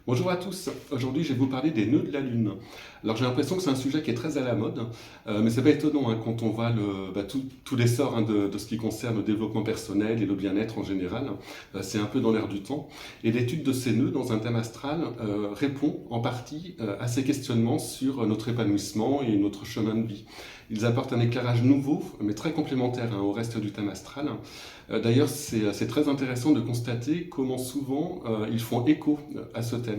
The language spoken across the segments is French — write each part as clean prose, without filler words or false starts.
Bonjour à tous, aujourd'hui je vais vous parler des nœuds de la Lune. Alors j'ai l'impression que c'est un sujet qui est très à la mode, mais c'est pas étonnant quand on voit tout l'essor de ce qui concerne le développement personnel et le bien-être en général. C'est un peu dans l'air du temps. Et l'étude de ces nœuds dans un thème astral répond en partie à ces questionnements sur notre épanouissement et notre chemin de vie. Ils apportent un éclairage nouveau, mais très complémentaire au reste du thème astral. D'ailleurs, c'est très intéressant de constater comment souvent ils font écho à ce thème.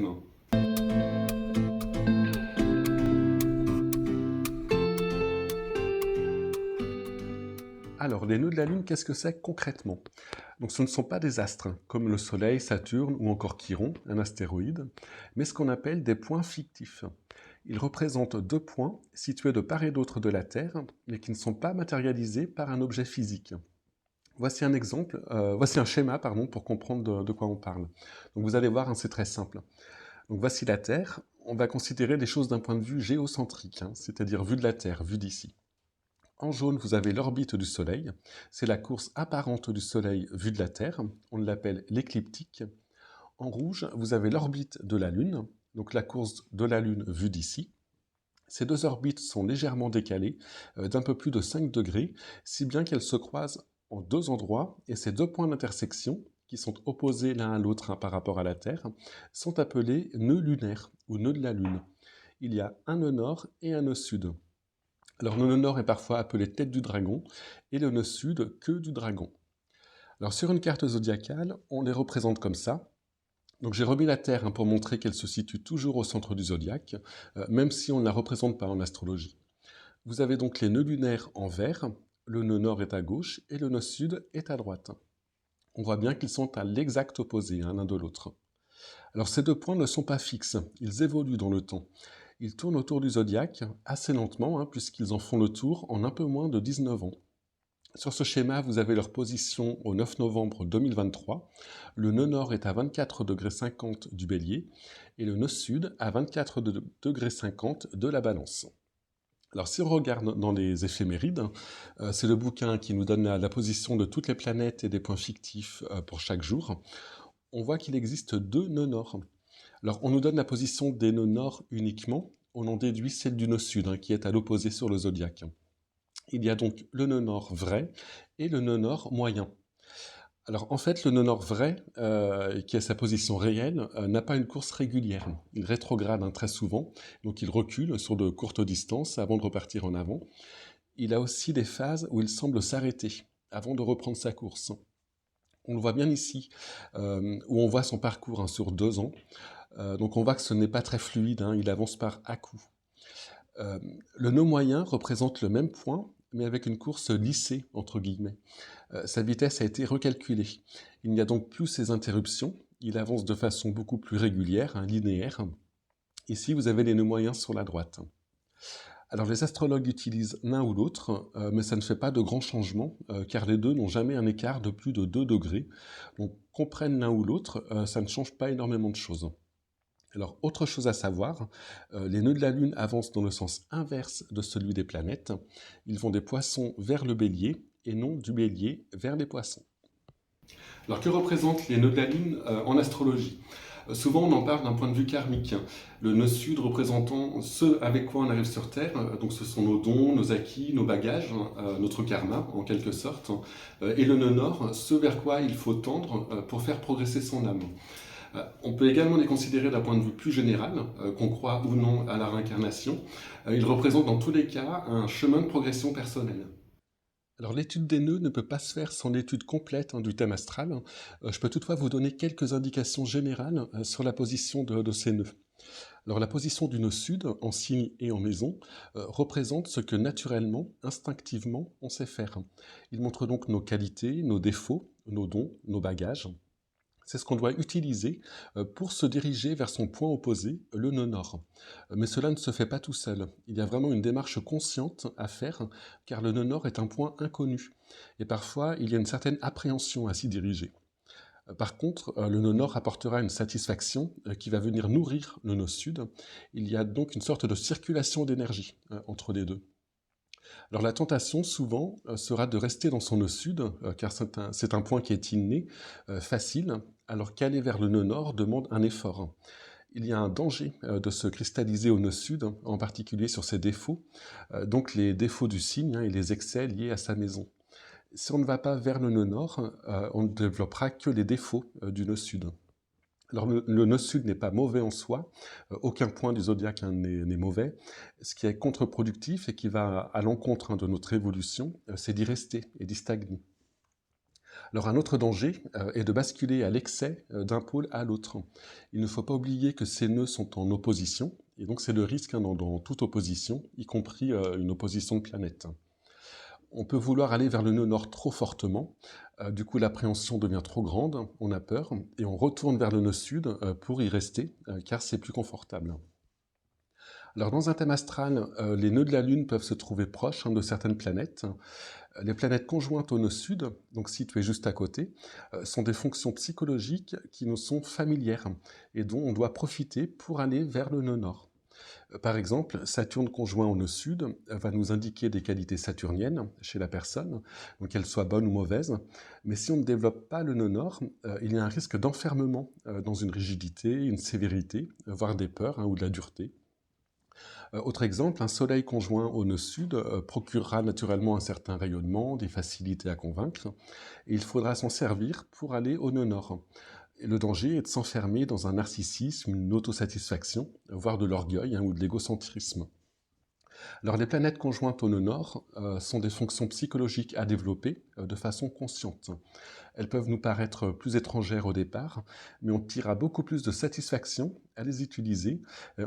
Alors, les nœuds de la Lune, qu'est-ce que c'est concrètement? Donc, ce ne sont pas des astres, comme le Soleil, Saturne ou encore Chiron, un astéroïde, mais ce qu'on appelle des points fictifs. Ils représentent deux points situés de part et d'autre de la Terre, mais qui ne sont pas matérialisés par un objet physique. Voici un schéma pour comprendre de quoi on parle. Donc vous allez voir, c'est très simple. Donc voici la Terre. On va considérer les choses d'un point de vue géocentrique, c'est-à-dire vue de la Terre, vue d'ici. En jaune, vous avez l'orbite du Soleil. C'est la course apparente du Soleil vue de la Terre. On l'appelle l'écliptique. En rouge, vous avez l'orbite de la Lune, donc la course de la Lune vue d'ici. Ces deux orbites sont légèrement décalées d'un peu plus de 5 degrés, si bien qu'elles se croisent en deux endroits, et ces deux points d'intersection, qui sont opposés l'un à l'autre par rapport à la Terre, sont appelés nœuds lunaires, ou nœuds de la Lune. Il y a un nœud nord et un nœud sud. Alors le nœud nord est parfois appelé tête du dragon, et le nœud sud queue du dragon. Alors sur une carte zodiacale, on les représente comme ça. Donc j'ai remis la Terre pour montrer qu'elle se situe toujours au centre du zodiaque, même si on ne la représente pas en astrologie. Vous avez donc les nœuds lunaires en vert, le nœud nord est à gauche et le nœud sud est à droite. On voit bien qu'ils sont à l'exact opposé l'un de l'autre. Alors ces deux points ne sont pas fixes, ils évoluent dans le temps. Ils tournent autour du zodiaque assez lentement, puisqu'ils en font le tour en un peu moins de 19 ans. Sur ce schéma, vous avez leur position au 9 novembre 2023. Le nœud nord est à 24,50 degrés du bélier et le nœud sud à 24,50 degrés de la balance. Alors si on regarde dans les éphémérides, c'est le bouquin qui nous donne la position de toutes les planètes et des points fictifs pour chaque jour. On voit qu'il existe deux nœuds nord. Alors on nous donne la position des nœuds nord uniquement, on en déduit celle du nœud sud qui est à l'opposé sur le zodiaque. Il y a donc le nœud nord vrai et le nœud nord moyen. Alors en fait, le nœud nord vrai, qui a sa position réelle, n'a pas une course régulière. Il rétrograde très souvent, donc il recule sur de courtes distances avant de repartir en avant. Il a aussi des phases où il semble s'arrêter avant de reprendre sa course. On le voit bien ici, où on voit son parcours sur 2 ans. Donc on voit que ce n'est pas très fluide, il avance par à-coups. Le nœud moyen représente le même point, mais avec une course lissée, entre guillemets. Sa vitesse a été recalculée. Il n'y a donc plus ces interruptions, il avance de façon beaucoup plus régulière, linéaire. Ici, vous avez les nœuds moyens sur la droite. Alors les astrologues utilisent l'un ou l'autre, mais ça ne fait pas de grands changements, car les deux n'ont jamais un écart de plus de 2 degrés. Donc qu'on prenne l'un ou l'autre, ça ne change pas énormément de choses. Alors, autre chose à savoir, les nœuds de la Lune avancent dans le sens inverse de celui des planètes. Ils vont des poissons vers le bélier et non du bélier vers les poissons. Alors, que représentent les nœuds de la Lune en astrologie? Souvent, on en parle d'un point de vue karmique. Le nœud sud représentant ce avec quoi on arrive sur Terre, donc ce sont nos dons, nos acquis, nos bagages, notre karma en quelque sorte. Et le nœud nord, ce vers quoi il faut tendre pour faire progresser son âme. On peut également les considérer d'un point de vue plus général, qu'on croit ou non à la réincarnation. Ils représentent dans tous les cas un chemin de progression personnelle. Alors l'étude des nœuds ne peut pas se faire sans l'étude complète du thème astral. Je peux toutefois vous donner quelques indications générales sur la position de ces nœuds. Alors la position du nœud sud, en signe et en maison, représente ce que naturellement, instinctivement, on sait faire. Il montre donc nos qualités, nos défauts, nos dons, nos bagages. C'est ce qu'on doit utiliser pour se diriger vers son point opposé, le nœud nord. Mais cela ne se fait pas tout seul. Il y a vraiment une démarche consciente à faire, car le nœud nord est un point inconnu. Et parfois, il y a une certaine appréhension à s'y diriger. Par contre, le nœud nord apportera une satisfaction qui va venir nourrir le nœud sud. Il y a donc une sorte de circulation d'énergie entre les deux. Alors la tentation, souvent, sera de rester dans son nœud sud, car c'est un point qui est inné, facile, alors qu'aller vers le nœud nord demande un effort. il y a un danger de se cristalliser au nœud sud, en particulier sur ses défauts, donc les défauts du signe et les excès liés à sa maison. Si on ne va pas vers le nœud nord, on ne développera que les défauts du nœud sud. Alors le nœud sud n'est pas mauvais en soi, aucun point du zodiaque n'est mauvais. Ce qui est contre-productif et qui va à l'encontre de notre évolution, c'est d'y rester et d'y stagner. Alors un autre danger est de basculer à l'excès d'un pôle à l'autre. Il ne faut pas oublier que ces nœuds sont en opposition, et donc c'est le risque dans toute opposition, y compris une opposition de planètes. On peut vouloir aller vers le nœud nord trop fortement, du coup l'appréhension devient trop grande, on a peur, et on retourne vers le nœud sud pour y rester, car c'est plus confortable. Alors dans un thème astral, les nœuds de la Lune peuvent se trouver proches de certaines planètes. Les planètes conjointes au nœud sud, donc situées juste à côté, sont des fonctions psychologiques qui nous sont familières et dont on doit profiter pour aller vers le nœud nord. Par exemple, Saturne conjoint au nœud sud va nous indiquer des qualités saturniennes chez la personne, donc qu'elles soient bonnes ou mauvaises, mais si on ne développe pas le nœud nord, il y a un risque d'enfermement dans une rigidité, une sévérité, voire des peurs ou de la dureté. Autre exemple, un soleil conjoint au nœud sud procurera naturellement un certain rayonnement, des facilités à convaincre, et il faudra s'en servir pour aller au nœud nord. Et le danger est de s'enfermer dans un narcissisme, une autosatisfaction, voire de l'orgueil ou de l'égocentrisme. Alors les planètes conjointes au nœud nord sont des fonctions psychologiques à développer de façon consciente. Elles peuvent nous paraître plus étrangères au départ, mais on tirera beaucoup plus de satisfaction à les utiliser,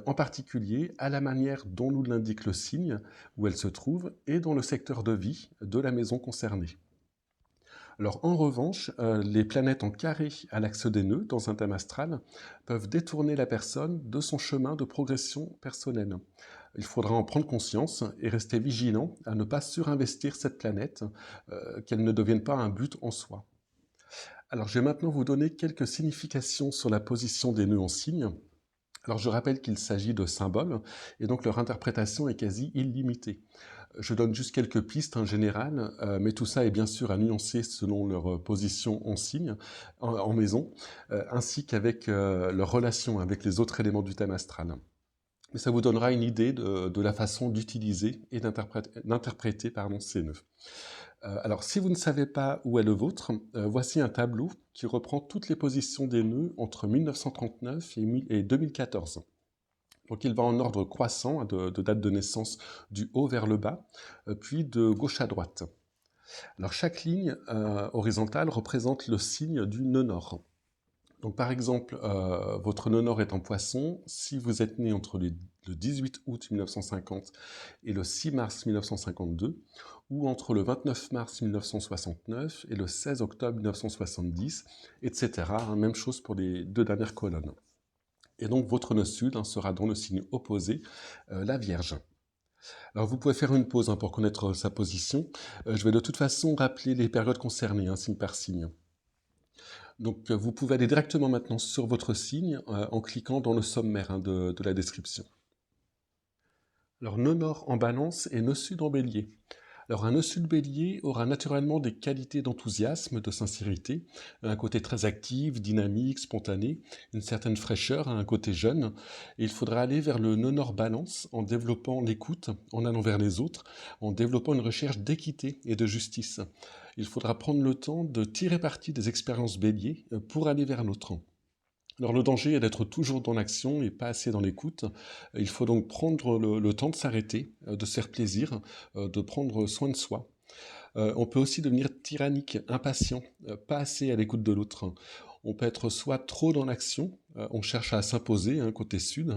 en particulier à la manière dont nous l'indique le signe où elles se trouvent et dans le secteur de vie de la maison concernée. Alors en revanche, les planètes en carré à l'axe des nœuds dans un thème astral peuvent détourner la personne de son chemin de progression personnelle. Il faudra en prendre conscience et rester vigilant à ne pas surinvestir cette planète, qu'elle ne devienne pas un but en soi. Alors je vais maintenant vous donner quelques significations sur la position des nœuds en signe. Alors je rappelle qu'il s'agit de symboles, et donc leur interprétation est quasi illimitée. Je donne juste quelques pistes générales, mais tout ça est bien sûr à nuancer selon leur position en signe, en maison, ainsi qu'avec leur relation avec les autres éléments du thème astral. Mais ça vous donnera une idée de la façon d'utiliser et d'interpréter ces nœuds. Alors, si vous ne savez pas où est le vôtre, voici un tableau qui reprend toutes les positions des nœuds entre 1939 et 2014. Donc il va en ordre croissant de date de naissance du haut vers le bas, puis de gauche à droite. Alors chaque ligne horizontale représente le signe du nœud nord. Donc par exemple, votre nœud nord est en poisson, si vous êtes né entre le 18 août 1950 et le 6 mars 1952, ou entre le 29 mars 1969 et le 16 octobre 1970, etc. Même chose pour les deux dernières colonnes. Et donc votre nœud sud sera dans le signe opposé, la Vierge. Alors vous pouvez faire une pause pour connaître sa position. Je vais de toute façon rappeler les périodes concernées, signe par signe. Donc vous pouvez aller directement maintenant sur votre signe en cliquant dans le sommaire de la description. Alors nœud nord en balance et nœud sud en bélier. Alors un nœud sud bélier aura naturellement des qualités d'enthousiasme, de sincérité, un côté très actif, dynamique, spontané, une certaine fraîcheur, un côté jeune. Et il faudra aller vers le nœud nord balance en développant l'écoute, en allant vers les autres, en développant une recherche d'équité et de justice. Il faudra prendre le temps de tirer parti des expériences bélier pour aller vers l'autre. Alors le danger est d'être toujours dans l'action et pas assez dans l'écoute. Il faut donc prendre le temps de s'arrêter, de se faire plaisir, de prendre soin de soi. On peut aussi devenir tyrannique, impatient, pas assez à l'écoute de l'autre. On peut être soit trop dans l'action, on cherche à s'imposer côté sud,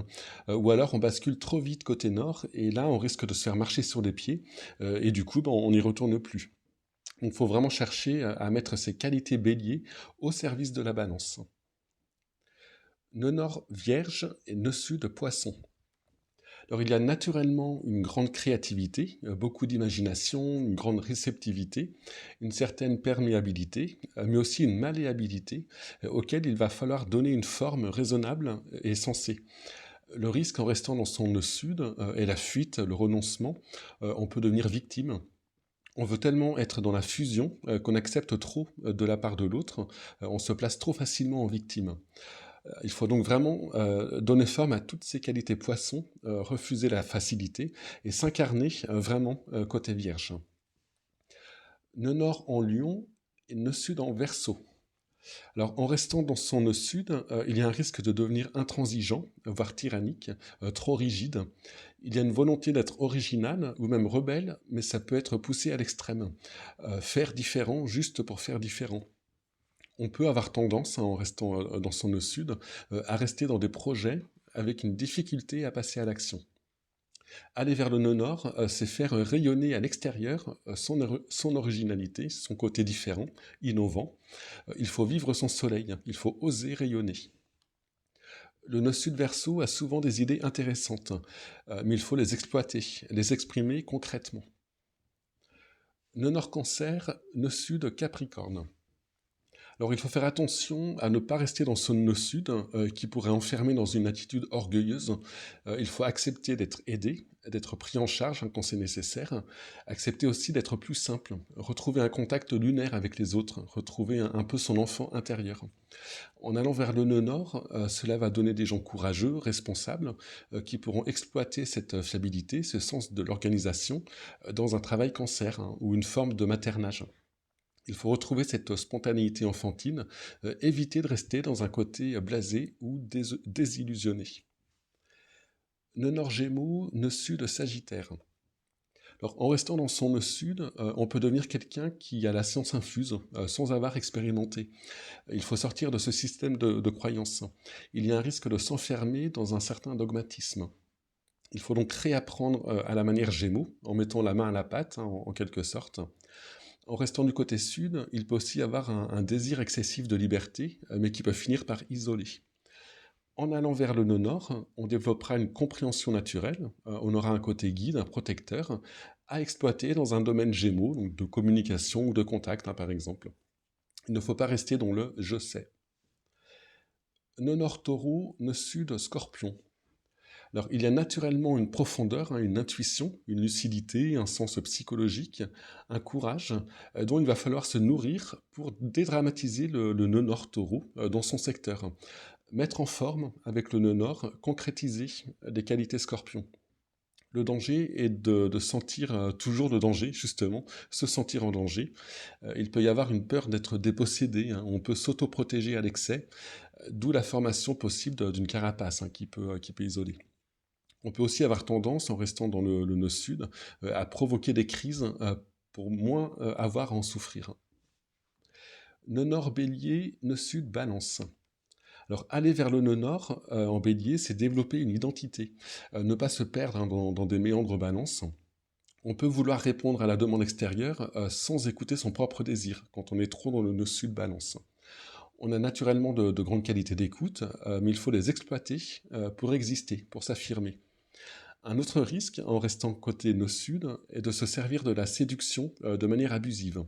ou alors on bascule trop vite côté nord, et là on risque de se faire marcher sur les pieds, et du coup on n'y retourne plus. Donc il faut vraiment chercher à mettre ses qualités bélier au service de la balance. Nœud nord vierge et nœud sud poisson. Alors il y a naturellement une grande créativité, beaucoup d'imagination, une grande réceptivité, une certaine perméabilité, mais aussi une malléabilité auquel il va falloir donner une forme raisonnable et sensée. Le risque en restant dans son nœud sud est la fuite, le renoncement. On peut devenir victime. On veut tellement être dans la fusion qu'on accepte trop de la part de l'autre. On se place trop facilement en victime. Il faut donc vraiment donner forme à toutes ces qualités poissons, refuser la facilité et s'incarner vraiment côté vierge. Nœud nord en lion et nœud sud en verseau. Alors, en restant dans son nœud sud, il y a un risque de devenir intransigeant, voire tyrannique, trop rigide. Il y a une volonté d'être original ou même rebelle, mais ça peut être poussé à l'extrême. Faire différent juste pour faire différent. On peut avoir tendance, en restant dans son nœud sud, à rester dans des projets avec une difficulté à passer à l'action. Aller vers le nœud nord, c'est faire rayonner à l'extérieur son originalité, son côté différent, innovant. Il faut vivre son soleil, il faut oser rayonner. Le nœud sud verseau a souvent des idées intéressantes, mais il faut les exploiter, les exprimer concrètement. Nœud nord cancer, nœud sud capricorne. Alors il faut faire attention à ne pas rester dans son nœud sud qui pourrait enfermer dans une attitude orgueilleuse. Il faut accepter d'être aidé, d'être pris en charge quand c'est nécessaire. Accepter aussi d'être plus simple, retrouver un contact lunaire avec les autres, retrouver un peu son enfant intérieur. En allant vers le nœud nord, cela va donner des gens courageux, responsables, qui pourront exploiter cette fiabilité, ce sens de l'organisation, dans un travail cancer ou une forme de maternage. Il faut retrouver cette spontanéité enfantine, éviter de rester dans un côté blasé ou désillusionné. Nœud nord Gémeaux, nœud sud Sagittaire. Alors, en restant dans son nœud sud, on peut devenir quelqu'un qui a la science infuse, sans avoir expérimenté. Il faut sortir de ce système de croyances. Il y a un risque de s'enfermer dans un certain dogmatisme. Il faut donc réapprendre à la manière Gémeaux, en mettant la main à la pâte, en quelque sorte. En restant du côté sud, il peut aussi avoir un désir excessif de liberté, mais qui peut finir par isoler. En allant vers le nœud nord, on développera une compréhension naturelle, on aura un côté guide, un protecteur, à exploiter dans un domaine Gémeaux, donc de communication ou de contact, par exemple. Il ne faut pas rester dans le je sais. Nœud nord taureau, nœud sud scorpion. Alors, il y a naturellement une profondeur, une intuition, une lucidité, un sens psychologique, un courage dont il va falloir se nourrir pour dédramatiser le nœud nord taureau dans son secteur. Mettre en forme avec le nœud nord, concrétiser des qualités scorpion. Le danger est de sentir toujours le danger, justement, se sentir en danger. Il peut y avoir une peur d'être dépossédé, on peut s'autoprotéger à l'excès, d'où la formation possible d'une carapace qui peut isoler. On peut aussi avoir tendance, en restant dans le nœud sud, à provoquer des crises pour moins avoir à en souffrir. Nœud nord bélier, nœud sud balance. Alors aller vers le nœud nord en bélier, c'est développer une identité, ne pas se perdre dans des méandres balance. On peut vouloir répondre à la demande extérieure sans écouter son propre désir, quand on est trop dans le nœud sud balance. On a naturellement de grandes qualités d'écoute, mais il faut les exploiter pour exister, pour s'affirmer. Un autre risque, en restant côté nœud sud, est de se servir de la séduction de manière abusive.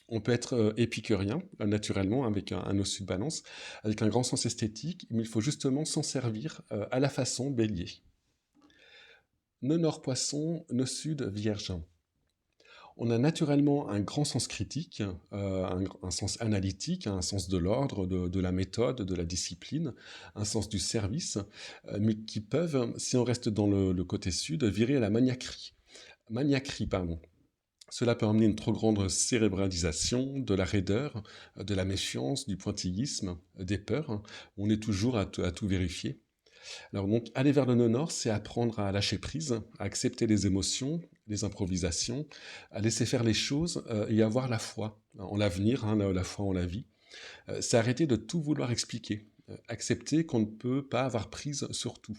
On peut être épicurien, naturellement, avec un nœud sud balance, avec un grand sens esthétique, mais il faut justement s'en servir à la façon bélier. Nœud nord poisson, nœud sud vierge. On a naturellement un grand sens critique, un sens analytique, un sens de l'ordre, de la méthode, de la discipline, un sens du service, mais qui peuvent, si on reste dans le côté sud, virer à la maniaquerie. Maniaquerie, pardon. Cela peut emmener une trop grande cérébralisation, de la raideur, de la méfiance, du pointillisme, des peurs. On est toujours à tout vérifier. Alors donc, aller vers le nœud nord, c'est apprendre à lâcher prise, à accepter les émotions, les improvisations, à laisser faire les choses et avoir la foi en l'avenir, la foi en la vie. C'est arrêter de tout vouloir expliquer, accepter qu'on ne peut pas avoir prise sur tout.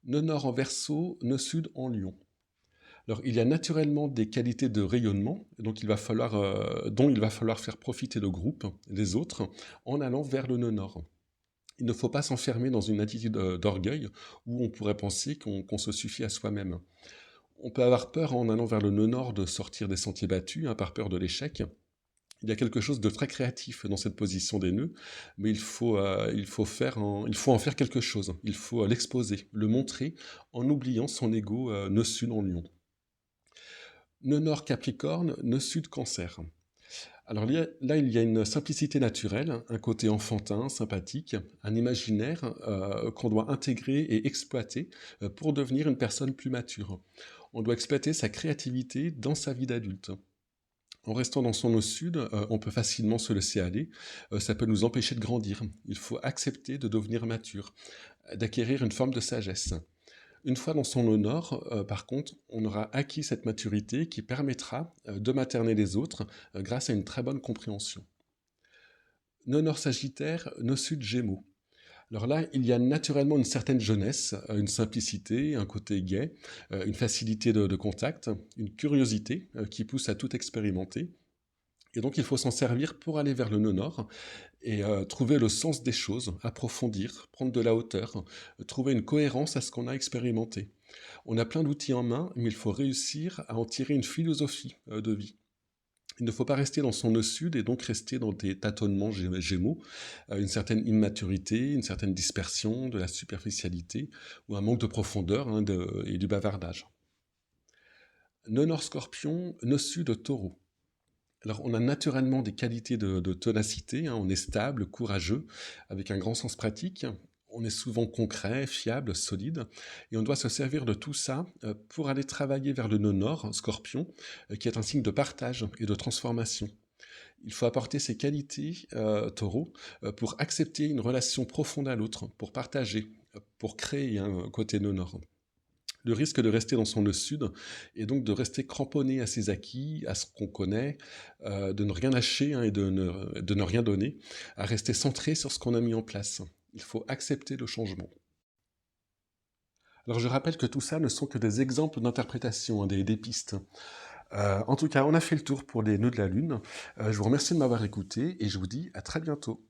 Nœud nord en verseau, nœud sud en lion. Alors, il y a naturellement des qualités de rayonnement dont il va falloir faire profiter le groupe, les autres, en allant vers le nœud nord. Il ne faut pas s'enfermer dans une attitude d'orgueil où on pourrait penser qu'on se suffit à soi-même. On peut avoir peur en allant vers le nœud nord de sortir des sentiers battus, par peur de l'échec. Il y a quelque chose de très créatif dans cette position des nœuds, mais il faut en faire quelque chose. Il faut l'exposer, le montrer en oubliant son ego nœud sud en lion. Nœud nord Capricorne, nœud sud Cancer. Alors là, il y a une simplicité naturelle, un côté enfantin, sympathique, un imaginaire qu'on doit intégrer et exploiter pour devenir une personne plus mature. On doit exploiter sa créativité dans sa vie d'adulte. En restant dans son au sud, on peut facilement se laisser aller. Ça peut nous empêcher de grandir. Il faut accepter de devenir mature, d'acquérir une forme de sagesse. Une fois dans son au nord, par contre, on aura acquis cette maturité qui permettra de materner les autres grâce à une très bonne compréhension. Nos nord Sagittaire, nos sud Gémeaux. Alors là, il y a naturellement une certaine jeunesse, une simplicité, un côté gai, une facilité de contact, une curiosité qui pousse à tout expérimenter. Et donc il faut s'en servir pour aller vers le nœud nord et trouver le sens des choses, approfondir, prendre de la hauteur, trouver une cohérence à ce qu'on a expérimenté. On a plein d'outils en main, mais il faut réussir à en tirer une philosophie de vie. Il ne faut pas rester dans son nœud sud et donc rester dans des tâtonnements gémeaux, une certaine immaturité, une certaine dispersion, de la superficialité ou un manque de profondeur et du bavardage. Nœud nord scorpion, nœud sud taureau. Alors, on a naturellement des qualités de ténacité, on est stable, courageux, avec un grand sens pratique. On est souvent concret, fiable, solide, et on doit se servir de tout ça pour aller travailler vers le nœud nord, Scorpion, qui est un signe de partage et de transformation. Il faut apporter ces qualités, taureau, pour accepter une relation profonde à l'autre, pour partager, pour créer un côté nœud nord. Le risque de rester dans son nœud sud est donc de rester cramponné à ses acquis, à ce qu'on connaît, de ne rien lâcher et de ne rien donner, à rester centré sur ce qu'on a mis en place. Il faut accepter le changement. Alors je rappelle que tout ça ne sont que des exemples d'interprétation, des pistes. En tout cas, on a fait le tour pour les nœuds de la Lune. Je vous remercie de m'avoir écouté et je vous dis à très bientôt.